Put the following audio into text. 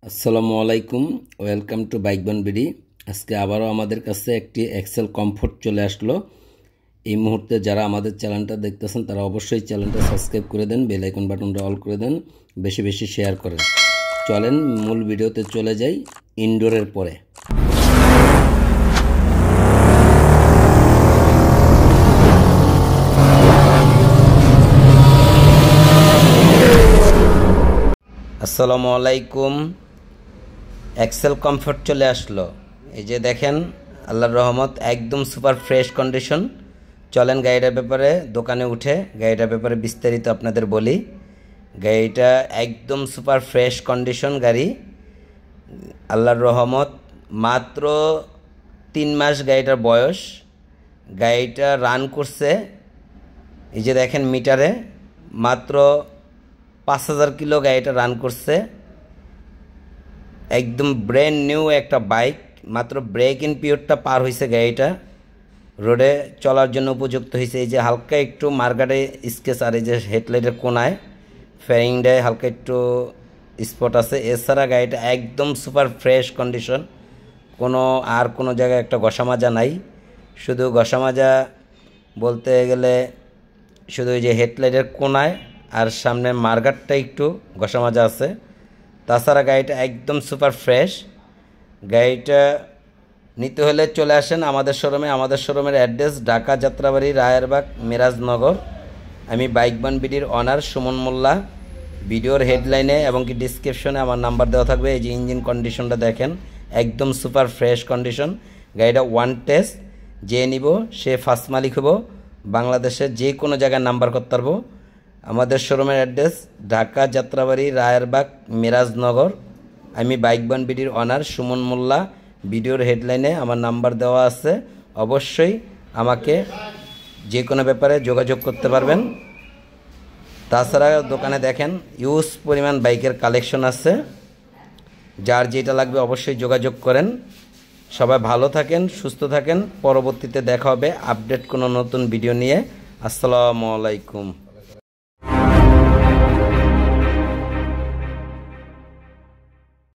আসসালামু আলাইকুম, welcome to bike বন বিডি। আজকে আবারও আমাদের কাছে একটি এক্সেল কমফোর্ট চলে আসলো। এই মুহূর্তে যারা আমাদের চ্যানেলটা দেখতেছেন তারা অবশ্যই চ্যানেলটা সাবস্ক্রাইব করে দেন, বেল আইকন বাটনটা অল করে দেন, বেশি বেশি শেয়ার করেন। চলেন মূল ভিডিওতে চলে যাই ইনডোরের পরে। আসসালামু আলাইকুম, এক্সেল কমফোর্ট চলে আসলো। এই যে দেখেন, আল্লাহর রহমত, একদম সুপার ফ্রেশ কন্ডিশন। চলেন গাড়িটার ব্যাপারে দোকানে উঠে গাড়িটার ব্যাপারে বিস্তারিত আপনাদের বলি। গাড়িটা একদম সুপার ফ্রেশ কন্ডিশন গাড়ি, আল্লাহর রহমত। মাত্র 3 মাস গাড়িটার বয়স। গাড়িটা রান করছে, এই যে দেখেন মিটারে, মাত্র 5000 কিলো গাড়িটা রান করছে। একদম ব্র্যান্ড নিউ একটা বাইক। মাত্র ব্রেক ইন পিরিয়ডটা পার হয়েছে গাড়িটা, রোডে চলার জন্য উপযুক্ত হয়েছে। এই যে হালকা একটু মার্গাটে স্কেচ, আর এই যে হেডলাইটের কোনায় ফেরিংটায় হালকা একটু স্পট আছে। এছাড়া গাড়িটা একদম সুপার ফ্রেশ কন্ডিশন, কোনো জায়গায় একটা ঘষা মাজা নাই। শুধু ঘষা মাজা বলতে গেলে শুধু ওই যে হেডলাইটের কোনায় আর সামনে মার্গাটটা একটু ঘষা মাজা আছে। তাছাড়া গাড়িটা একদম সুপার ফ্রেশ। গাড়িটা নিতে হলে চলে আসেন আমাদের শোরুমে। আমাদের শোরুমের অ্যাড্রেস ঢাকা যাত্রাবাড়ি, রায়েরবাগ, মিরাজনগর। আমি বাইক বন বিডির অনার সুমন মোল্লা। ভিডিওর হেডলাইনে এবং কি ডিসক্রিপশনে আমার নাম্বার দেওয়া থাকবে। এই যে ইঞ্জিন কন্ডিশনটা দেখেন, একদম সুপার ফ্রেশ কন্ডিশন। গাড়িটা ওয়ান টেস্ট, যে নিব সে ফার্স্ট মালিক হব। বাংলাদেশের যে কোনো জায়গায় নাম্বার করতে পারবো। আমাদের শোরুমের অ্যাড্রেস ঢাকা যাত্রাবাড়ি, রায়েরবাগ, মিরাজনগর। আমি বাইক বন বিডির অনার সুমন মোল্লা। ভিডিওর হেডলাইনে আমার নাম্বার দেওয়া আছে, অবশ্যই আমাকে যে কোনো ব্যাপারে যোগাযোগ করতে পারবেন। তাছাড়া দোকানে দেখেন ইউজ পরিমাণ বাইকের কালেকশন আছে, যার যেটা লাগবে অবশ্যই যোগাযোগ করেন। সবাই ভালো থাকেন, সুস্থ থাকেন। পরবর্তীতে দেখা হবে আপডেট কোনো নতুন ভিডিও নিয়ে। আসসালামু আলাইকুম।